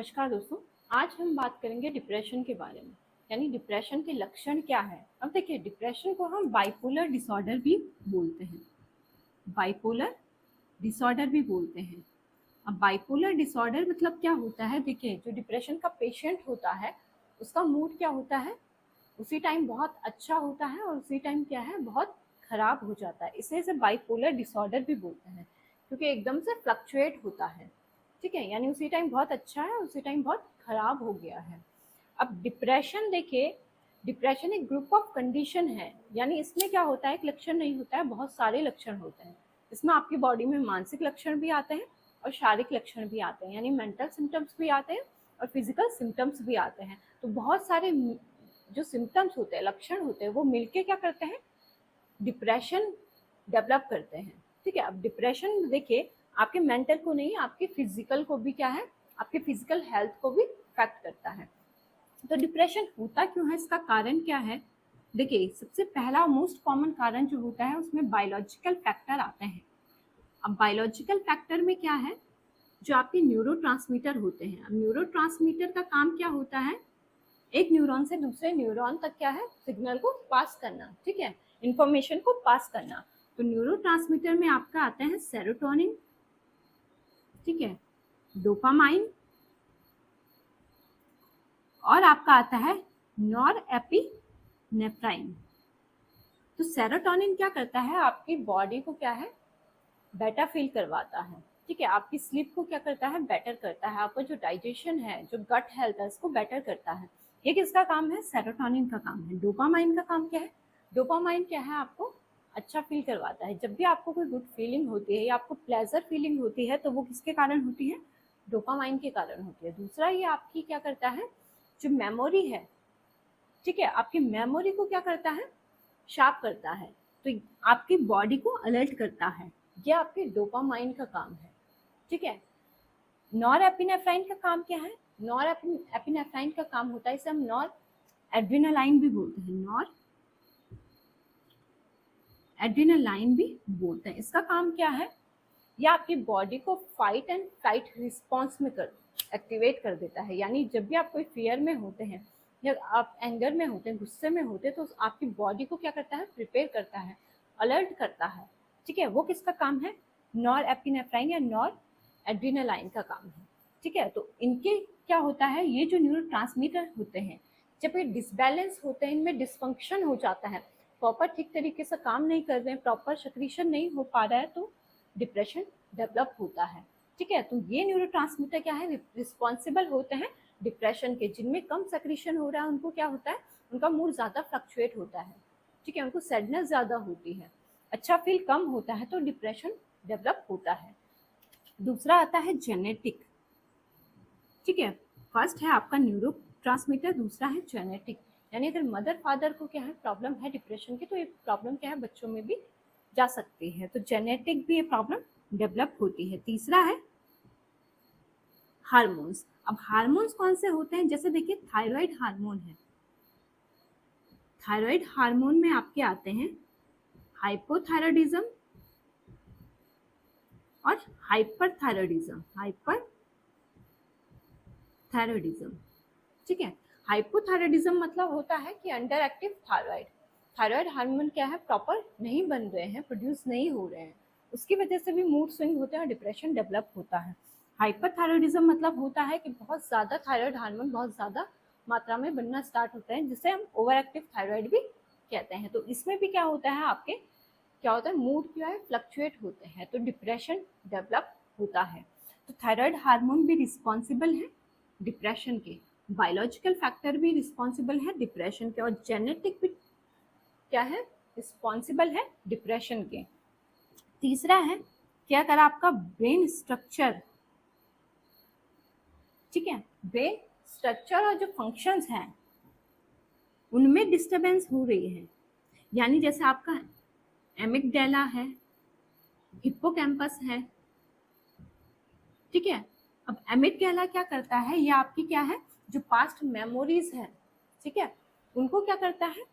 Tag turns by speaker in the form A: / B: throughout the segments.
A: नमस्कार दोस्तों। आज हम बात करेंगे डिप्रेशन के बारे में, यानी डिप्रेशन के लक्षण क्या है। अब देखिए, डिप्रेशन को हम बाइपोलर डिसऑर्डर भी बोलते हैं, बाइपोलर डिसऑर्डर भी बोलते हैं। अब बाइपोलर डिसऑर्डर मतलब क्या होता है, देखिए जो डिप्रेशन का पेशेंट होता है उसका मूड क्या होता है, उसी टाइम बहुत अच्छा होता है और उसी टाइम क्या है, बहुत खराब हो जाता है। इसे बाइपोलर डिसऑर्डर भी बोलते हैं, क्योंकि एकदम से फ्लक्चुएट होता है। ठीक है, यानी उसी टाइम बहुत अच्छा है, उसी टाइम बहुत खराब हो गया है। अब डिप्रेशन देखिए, डिप्रेशन एक ग्रुप ऑफ कंडीशन है, यानी इसमें क्या होता है, एक लक्षण नहीं होता है, बहुत सारे लक्षण होते हैं। इसमें आपकी बॉडी में मानसिक लक्षण भी आते हैं और शारीरिक लक्षण भी आते हैं, यानी मेंटल सिम्टम्स भी आते हैं और फिजिकल सिम्टम्स भी आते हैं। तो बहुत सारे जो सिम्टम्स होते हैं, लक्षण होते हैं, वो मिलके क्या करते हैं, डिप्रेशन डेवलप करते हैं। ठीक है, अब डिप्रेशन देखिए आपके मेंटल को नहीं, आपके फिजिकल को भी क्या है, आपके फिजिकल हेल्थ को भी इफेक्ट करता है। तो डिप्रेशन होता क्यों है, इसका कारण क्या है। देखिए सबसे पहला मोस्ट कॉमन कारण जो होता है उसमें बायोलॉजिकल फैक्टर आते हैं। अब बायोलॉजिकल फैक्टर में क्या है, जो आपके न्यूरोट्रांसमीटर होते हैं। अब न्यूरोट्रांसमीटर का काम क्या होता है, एक न्यूरॉन से दूसरे न्यूरॉन तक क्या है, सिग्नल को पास करना। ठीक है, इंफॉर्मेशन को पास करना। तो न्यूरोट्रांसमीटर में आपका आता है सेरोटोनिन, ठीक है, डोपामाइन, और आपका आता है नॉरएपिनेफ्राइन। तो सेरोटोनिन क्या करता है, आपकी बॉडी को क्या है, बेटर फील करवाता है। ठीक है, आपकी स्लीप को क्या करता है, बेटर करता है। आपका जो डाइजेशन है, जो गट हेल्थ है, इसको बेटर करता है। ये किसका काम है, सेरोटोनिन का काम है। डोपामाइन का काम क्या है, डोपामाइन क्या है, आपको अच्छा फील करवाता है। जब भी आपको कोई गुड फीलिंग होती है या आपको प्लेजर फीलिंग होती है, तो वो किसके कारण होती है, डोपामाइन के कारण होती है। दूसरा, ये आपकी क्या करता है, जो मेमोरी है, ठीक है, आपकी मेमोरी को क्या करता है, शार्प करता है। तो आपकी बॉडी को अलर्ट करता है। ये आपके डोपामाइन का काम है। ठीक है, नॉरएपिनेफ्राइन का काम क्या है, नॉरएपिनेफ्राइन का काम होता है, इसे हम नॉर एड्रिनालाइन भी बोलते हैं, नॉर एड्रिनालाइन भी बोलते हैं। इसका काम क्या है, ये आपकी बॉडी को फाइट एंड फ्लाइट रिस्पॉन्स में एक्टिवेट कर देता है। यानी जब भी आप कोई फियर में होते हैं या आप एंगर में होते हैं, गुस्से में होते हैं, तो आपकी बॉडी को क्या करता है, प्रिपेयर करता है, अलर्ट करता है। ठीक है, वो किसका काम है, नॉर एपिनेफ्राइन या नॉर एड्रिनालाइन का काम है। ठीक है, तो इनके क्या होता है, ये जो न्यूरोट्रांसमीटर होते हैं, जब ये डिसबैलेंस होते हैं, इनमें डिसफंक्शन हो जाता है, प्रॉपर ठीक तरीके से काम नहीं कर रहे हैं, प्रॉपर सक्रीशन नहीं हो पा रहा है, तो डिप्रेशन डेवलप होता है। ठीक है, तो ये न्यूरोट्रांसमीटर क्या है, रिस्पॉन्सिबल होते हैं डिप्रेशन के। जिनमें कम सक्रीशन हो रहा है उनको क्या होता है, उनका मूड ज़्यादा फ्लक्चुएट होता है। ठीक है, उनको सैडनेस ज़्यादा होती है, अच्छा फील कम होता है, तो डिप्रेशन डेवलप होता है। दूसरा आता है जेनेटिक। ठीक है, फर्स्ट है आपका न्यूरोट्रांसमीटर, दूसरा है जेनेटिक। यानी अगर मदर फादर को क्या है, प्रॉब्लम है डिप्रेशन की, तो ये प्रॉब्लम क्या है, बच्चों में भी जा सकती है। तो जेनेटिक भी ये प्रॉब्लम डेवलप होती है। तीसरा है हार्मोन्स। अब हार्मोन्स कौन से होते हैं, जैसे देखिए थायराइड हार्मोन है, थायराइड हार्मोन में आपके आते हैं हाइपोथायराइडिज्म और हाइपरथायराइडिज्म, हाइपरथायराइडिज्म। ठीक है, हाइपोथायराइडिज्म मतलब होता है कि under active thyroid, thyroid hormone क्या है, प्रॉपर नहीं बन रहे हैं, प्रोड्यूस नहीं हो रहे हैं, उसकी वजह से भी मूड स्विंग होते हैं और डिप्रेशन डेवलप होता है। हाइपरथायराइडिज्म मतलब होता है कि बहुत ज़्यादा थायराइड हार्मोन बहुत ज़्यादा मात्रा में बनना स्टार्ट होता है, जिसे हम ओवर एक्टिव थायराइड भी कहते हैं। तो इसमें भी क्या होता है, आपके क्या होता है, मूड क्या है, फ्लक्चुएट होते हैं, तो डिप्रेशन डेवलप होता है। तो थायराइड हार्मोन भी रिस्पॉन्सिबल है डिप्रेशन के, बायोलॉजिकल फैक्टर भी रिस्पॉन्सिबल है डिप्रेशन के, और जेनेटिक भी क्या है, रिस्पॉन्सिबल है डिप्रेशन के। तीसरा है कि अगर आपका ब्रेन स्ट्रक्चर, ठीक है, ब्रेन स्ट्रक्चर और जो फंक्शंस हैं उनमें डिस्टरबेंस हो रही है, यानी जैसे आपका एमिगडाला है, हिप्पोकैम्पस है। ठीक है, अब एमिगडाला क्या करता है, ये आपकी क्या है, जो पास्ट मेमोरीज है, ठीक है, उनको क्या करता है,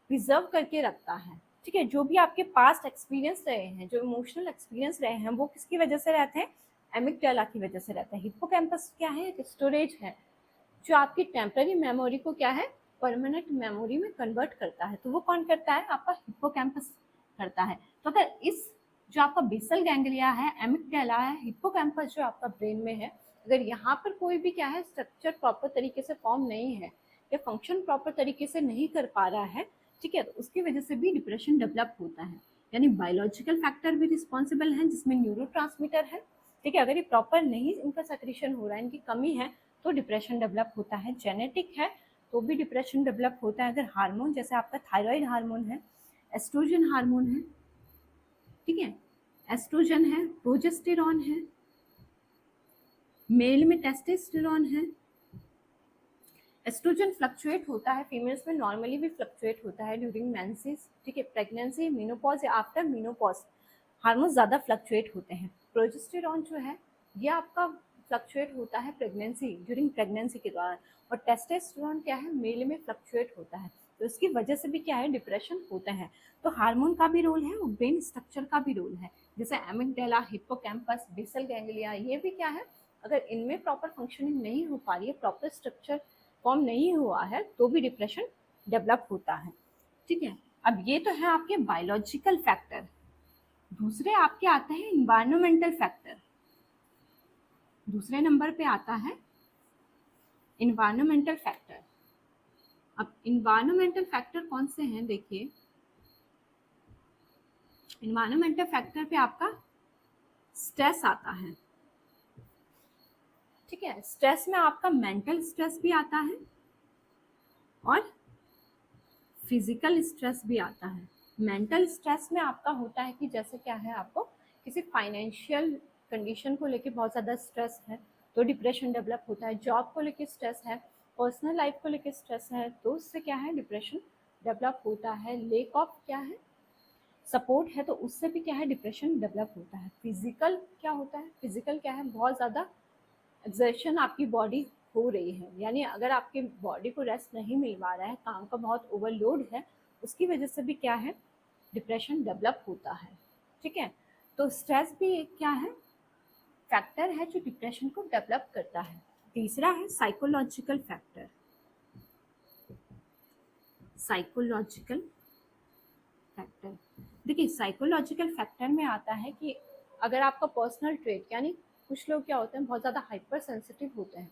A: प्रिजर्व करके रखता है। ठीक है, जो भी आपके पास्ट एक्सपीरियंस रहे हैं, जो इमोशनल एक्सपीरियंस रहे हैं, वो किसकी वजह से रहते हैं, एमिगडाला की वजह से रहता है। हिप्पोकैम्पस क्या है, एक स्टोरेज है जो आपकी टेम्पररी मेमोरी को क्या है, परमानेंट मेमोरी में कन्वर्ट करता है। तो वो कौन करता है, आपका हिप्पोकैम्पस करता है। तो अगर इस जो आपका बेसल गैंग्लिया है, एमिगडाला है, हिप्पोकैम्पस जो आपका ब्रेन में है, अगर यहाँ पर कोई भी क्या है स्ट्रक्चर प्रॉपर तरीके से फॉर्म नहीं है या फंक्शन प्रॉपर तरीके से नहीं कर पा रहा है, ठीक है, तो उसकी वजह से भी डिप्रेशन डेवलप होता है। यानी बायोलॉजिकल फैक्टर भी रिस्पॉन्सिबल है जिसमें न्यूरोट्रांसमीटर है, ठीक है, अगर ये प्रॉपर नहीं इनका सेक्रेशन हो रहा है, इनकी कमी है, तो डिप्रेशन डेवलप होता है। जेनेटिक है तो भी डिप्रेशन डेवलप होता है। अगर हार्मोन जैसे आपका थायराइड हार्मोन है, एस्ट्रोजन हार्मोन है, ठीक है, एस्ट्रोजन है, प्रोजेस्टेरॉन है, मेल में टेस्टोस्टेरोन है। एस्ट्रोजन फ्लक्चुएट होता है, फीमेल्स में नॉर्मली भी फ्लक्चुएट होता है ड्यूरिंग मेंसेस, ठीक है, प्रेगनेंसी, मेनोपॉज या आफ्टर मेनोपॉज हार्मोन ज़्यादा फ्लक्चुएट होते हैं। प्रोजेस्टेरॉन जो है ये आपका फ्लक्चुएट होता है प्रेगनेंसी, ड्यूरिंग प्रेगनेंसी के दौरान, और टेस्टोस्टेरोन क्या है, मेल में फ्लक्चुएट होता है। तो इसकी वजह से भी क्या है, डिप्रेशन होता है। तो हार्मोन का भी रोल है और ब्रेन स्ट्रक्चर का भी रोल है, जैसे एमिगडाला, हिप्पोकैम्पस, बेसल गैंग्लिया, ये भी क्या है, अगर इनमें प्रॉपर फंक्शनिंग नहीं हो पा रही है, प्रॉपर स्ट्रक्चर फॉर्म नहीं हुआ है, तो भी डिप्रेशन डेवलप होता है, ठीक है। अब ये तो है आपके बायोलॉजिकल फैक्टर। दूसरे आपके आते हैं इन्वायरमेंटल फैक्टर। दूसरे नंबर पे आता है इन्वायरमेंटल फैक्टर। अब इन्वायरमेंटल फैक्टर कौन से हैं, देखिए, इन्वायरमेंटल फैक्टर पे आपका स्ट्रेस आता है, ठीक है। स्ट्रेस में आपका मेंटल स्ट्रेस भी आता है और फिजिकल स्ट्रेस भी आता है। मेंटल स्ट्रेस में आपका होता है कि जैसे क्या है, आपको किसी फाइनेंशियल कंडीशन को लेके बहुत ज़्यादा स्ट्रेस है तो डिप्रेशन डेवलप होता है। जॉब को लेके स्ट्रेस है, पर्सनल लाइफ को लेके स्ट्रेस है, तो उससे क्या है, डिप्रेशन डेवलप होता है। लेक ऑफ क्या है, सपोर्ट है, तो उससे भी क्या है, डिप्रेशन डेवलप होता है। फिजिकल क्या होता है, फिजिकल क्या है, बहुत ज़्यादा एक्सर्शन आपकी बॉडी हो रही है, यानी अगर आपकी बॉडी को रेस्ट नहीं मिल पा रहा है, काम का बहुत ओवरलोड है, उसकी वजह से भी क्या है, डिप्रेशन डेवलप होता है, ठीक है। तो स्ट्रेस भी एक क्या है, फैक्टर है जो डिप्रेशन को डेवलप करता है। तीसरा है साइकोलॉजिकल फैक्टर। साइकोलॉजिकल फैक्टर, देखिए साइकोलॉजिकल फैक्टर में आता है कि अगर आपका पर्सनल ट्रेट, यानी कुछ लोग क्या होते हैं, बहुत ज़्यादा हाइपर सेंसिटिव होते हैं,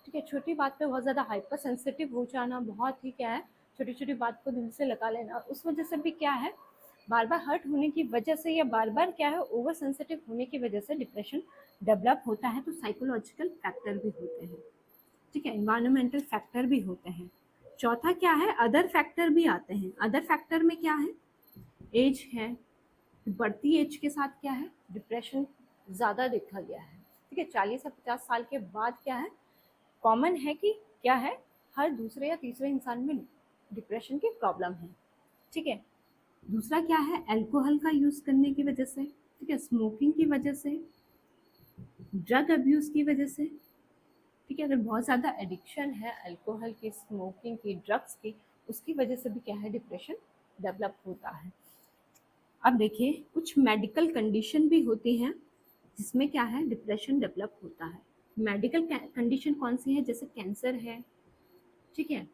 A: ठीक है, छोटी बात पे बहुत ज़्यादा हाइपर सेंसिटिव हो जाना, बहुत ही क्या है, छोटी छोटी बात को दिल से लगा लेना, उस वजह से भी क्या है, बार बार हर्ट होने की वजह से या बार बार क्या है, ओवर सेंसिटिव होने की वजह से डिप्रेशन डेवलप होता है। तो साइकोलॉजिकल फैक्टर भी होते हैं, ठीक है, इन्वायरमेंटल फैक्टर भी होते हैं। चौथा क्या है, अदर फैक्टर भी आते हैं। अदर फैक्टर में क्या है, एज है, बढ़ती एज के साथ क्या है, डिप्रेशन ज़्यादा देखा गया है, ठीक है, 40 से 50 साल के बाद क्या है, कॉमन है कि क्या है, हर दूसरे या तीसरे इंसान में डिप्रेशन की प्रॉब्लम है, ठीक है। दूसरा क्या है, अल्कोहल का यूज़ करने की वजह से, ठीक है, स्मोकिंग की वजह से, ड्रग अब्यूज़ की वजह से, ठीक है, अगर बहुत ज़्यादा एडिक्शन है अल्कोहल की, स्मोकिंग की, ड्रग्स की, उसकी वजह से भी क्या है, डिप्रेशन डेवलप होता है। अब देखिए कुछ मेडिकल कंडीशन भी होती हैं जिसमें क्या है, डिप्रेशन डेवलप होता है। मेडिकल कंडीशन कौन सी है, जैसे कैंसर है, ठीक है,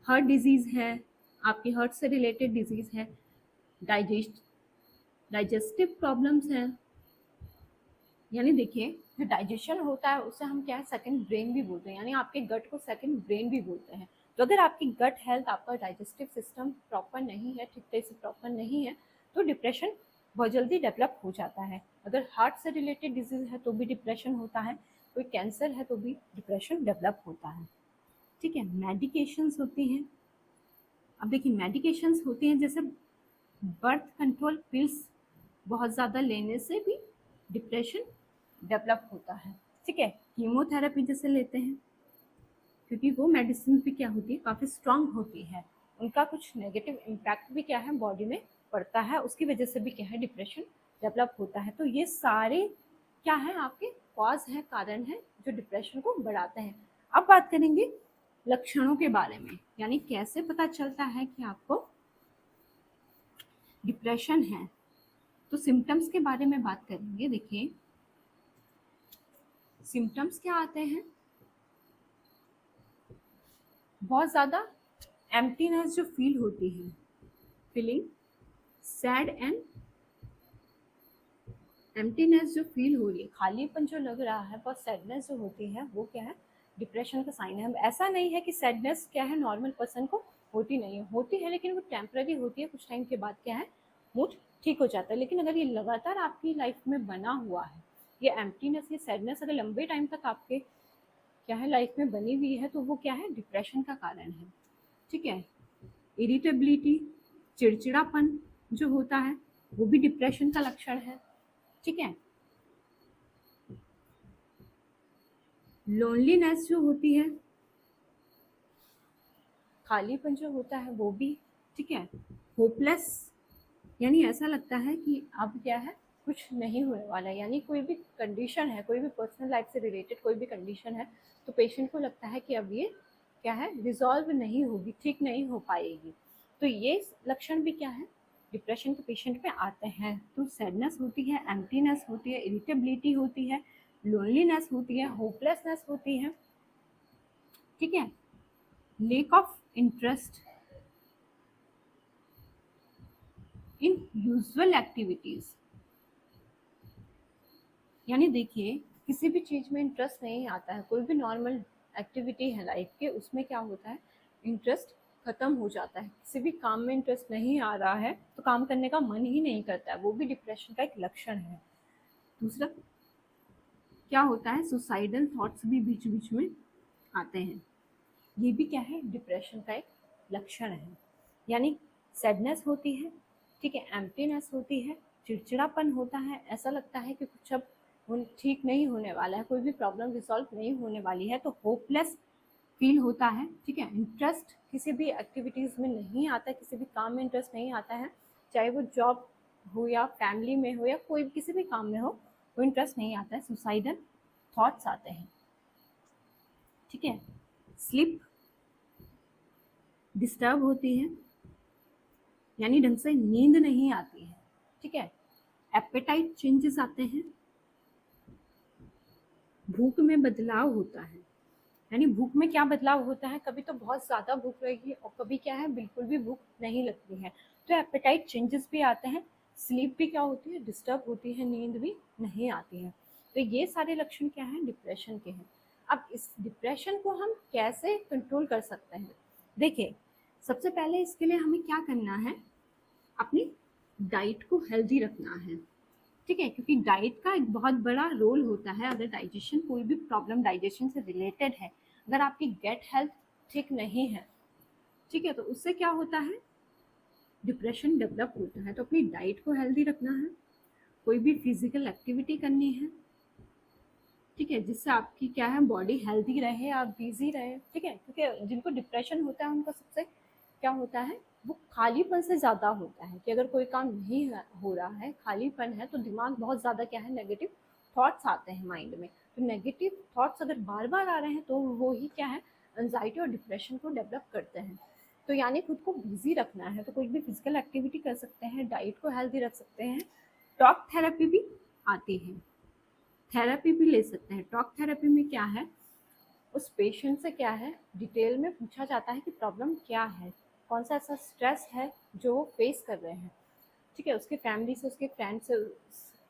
A: हार्ट डिजीज़ है, आपकी हार्ट से रिलेटेड डिजीज़ है, डाइजेस्टिव प्रॉब्लम्स हैं, यानी देखिए जो डाइजेशन होता है उसे हम क्या है, सेकंड ब्रेन भी बोलते हैं, यानी आपके गट को सेकंड ब्रेन भी बोलते हैं। तो अगर आपकी गट हेल्थ, आपका डाइजेस्टिव सिस्टम प्रॉपर नहीं है, ठीक तरह से प्रॉपर नहीं है, तो डिप्रेशन बहुत जल्दी डेवलप हो जाता है। अगर हार्ट से रिलेटेड डिजीज़ है तो भी डिप्रेशन होता है, कोई कैंसर है तो भी डिप्रेशन डेवलप होता है, ठीक है। मेडिकेशंस होती हैं। अब देखिए मेडिकेशंस होती हैं जैसे बर्थ कंट्रोल पिल्स बहुत ज़्यादा लेने से भी डिप्रेशन डेवलप होता है, ठीक है। कीमोथेरेपी जैसे लेते हैं, क्योंकि वो मेडिसिन भी क्या होती है, काफ़ी स्ट्रांग होती है, उनका कुछ नेगेटिव इम्पैक्ट भी क्या है बॉडी में पड़ता है, उसकी वजह से भी क्या है, डिप्रेशन डेवलप होता है। तो ये सारे क्या है, आपके कॉज हैं, कारण हैं जो डिप्रेशन को बढ़ाते हैं। अब बात करेंगे लक्षणों के बारे में, यानी कैसे पता चलता है कि आपको डिप्रेशन है। तो सिम्टम्स के बारे में बात करेंगे। देखिए सिम्टम्स क्या आते हैं? बहुत ज़्यादा एम्प्टीनेस जो फील होती है, फीलिंग सैड एंड एम्प्टीनेस जो फील हो रही है, खालीपन जो लग रहा है, बहुत सैडनेस जो होती है, वो क्या है? डिप्रेशन का साइन है। ऐसा नहीं है कि सैडनेस क्या है नॉर्मल पर्सन को होती नहीं है, होती है, लेकिन वो टेम्पररी होती है, कुछ टाइम के बाद क्या है मूड ठीक हो जाता है। लेकिन अगर ये लगातार आपकी लाइफ में बना हुआ है, ये एम्प्टीनेस, ये सैडनेस अगर लंबे टाइम तक आपके क्या है लाइफ में बनी हुई है, तो वो क्या है? डिप्रेशन का कारण है। ठीक है। इरिटेबिलिटी, चिड़चिड़ापन जो होता है, वो भी डिप्रेशन का लक्षण है। ठीक है। लोनलीनेस जो होती है, खालीपन जो होता है, वो भी। ठीक है। होपलेस, यानी ऐसा लगता है कि अब क्या है, कुछ नहीं होने वाला है, यानी कोई भी कंडीशन है, कोई भी पर्सनल लाइफ से रिलेटेड कोई भी कंडीशन है, तो पेशेंट को लगता है कि अब ये क्या है, रिजॉल्व नहीं होगी, ठीक नहीं हो पाएगी। तो ये लक्षण भी क्या है, डिप्रेशन के पेशेंट में आते हैं। तो सैडनेस होती है, एम्प्टीनेस होती है, इरिटेबिलिटी होती है, लोनलीनेस होती है, होपलेसनेस होती है। ठीक है। Lake of interest in usual activities, यानी देखिए किसी भी चीज में इंटरेस्ट नहीं आता है, कोई भी नॉर्मल एक्टिविटी है लाइफ के, उसमें क्या होता है, इंटरेस्ट खत्म हो जाता है। किसी भी काम में इंटरेस्ट नहीं आ रहा है तो काम करने का मन ही नहीं करता है, वो भी डिप्रेशन का एक लक्षण है। दूसरा क्या होता है, सुसाइडल थॉट्स भी बीच बीच में आते हैं, ये भी क्या है, डिप्रेशन का एक लक्षण है। यानी सैडनेस होती है, ठीक है, एम्प्टीनेस होती है, चिड़चिड़ापन होता है, ऐसा लगता है कि कुछ अब ठीक नहीं होने वाला है, कोई भी प्रॉब्लम रिसॉल्व नहीं होने वाली है, तो होपलेस फील होता है। ठीक है। इंटरेस्ट किसी भी एक्टिविटीज़ में नहीं आता, किसी भी काम में इंटरेस्ट नहीं आता है, चाहे वो जॉब हो या फैमिली में हो या कोई किसी भी काम में हो, वो इंटरेस्ट नहीं आता है। सुसाइडल थॉट्स आते हैं। ठीक है। स्लीप डिस्टर्ब होती है, यानी ढंग से नींद नहीं आती है। ठीक है। एपेटाइट चेंजेस आते हैं, भूख में बदलाव होता है, यानी भूख में क्या बदलाव होता है, कभी तो बहुत ज़्यादा भूख रहेगी और कभी क्या है, बिल्कुल भी भूख नहीं लगती है, तो एपेटाइट चेंजेस भी आते हैं। स्लीप भी क्या होती है, डिस्टर्ब होती है, नींद भी नहीं आती है। तो ये सारे लक्षण क्या हैं, डिप्रेशन के हैं। अब इस डिप्रेशन को हम कैसे कंट्रोल कर सकते हैं? देखिए, सबसे पहले इसके लिए हमें क्या करना है, अपनी डाइट को हेल्दी रखना है। ठीक है, क्योंकि डाइट का एक बहुत बड़ा रोल होता है। अगर डाइजेशन, कोई भी प्रॉब्लम डाइजेशन से रिलेटेड है, अगर आपकी गेट हेल्थ ठीक नहीं है, ठीक है, तो उससे क्या होता है, डिप्रेशन डेवलप होता है। तो अपनी डाइट को हेल्दी रखना है, कोई भी फिजिकल एक्टिविटी करनी है, ठीक है, जिससे आपकी क्या है, बॉडी हेल्दी रहे, आप बिजी रहे। ठीक है, क्योंकि जिनको डिप्रेशन होता है उनका सबसे क्या होता है, वो खालीपन से ज़्यादा होता है, कि अगर कोई काम नहीं हो रहा है, खालीपन है, तो दिमाग बहुत ज़्यादा क्या है, नेगेटिव थॉट्स आते हैं माइंड में। तो नेगेटिव थॉट्स अगर बार बार आ रहे हैं, तो वो ही क्या है, एंजाइटी और डिप्रेशन को डेवलप करते हैं। तो यानी खुद को बिजी रखना है, तो कोई भी फिजिकल एक्टिविटी कर सकते हैं, डाइट को हेल्दी रख सकते हैं। टॉक थेरेपी भी आती है, थेरेपी भी ले सकते हैं। टॉक थेरेपी में क्या है, उस पेशेंट से क्या है, डिटेल में पूछा जाता है कि प्रॉब्लम क्या है, कौन सा ऐसा स्ट्रेस है जो वो फेस कर रहे हैं। ठीक है, उसके फैमिली से, उसके फ्रेंड से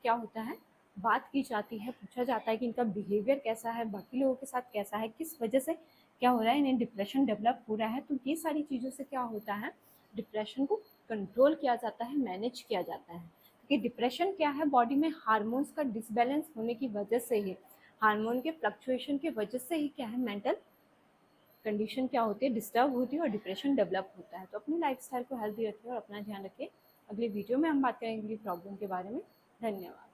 A: क्या होता है, बात की जाती है, पूछा जाता है कि इनका बिहेवियर कैसा है, बाकी लोगों के साथ कैसा है, किस वजह से क्या हो रहा है, इन्हें डिप्रेशन डेवलप हो रहा है। तो ये सारी चीज़ों से क्या होता है, डिप्रेशन को कंट्रोल किया जाता है, मैनेज किया जाता है। कि डिप्रेशन क्या है, बॉडी में हार्मोन्स का डिसबैलेंस होने की वजह से ही, हार्मोन के फ्लक्चुएशन की वजह से ही क्या है, मेंटल कंडीशन क्या होती है, डिस्टर्ब होती है और डिप्रेशन डेवलप होता है। तो अपनी लाइफस्टाइल को हेल्दी रखिए और अपना ध्यान रखिए। अगले वीडियो में हम बात करेंगे प्रॉब्लम के बारे में। धन्यवाद।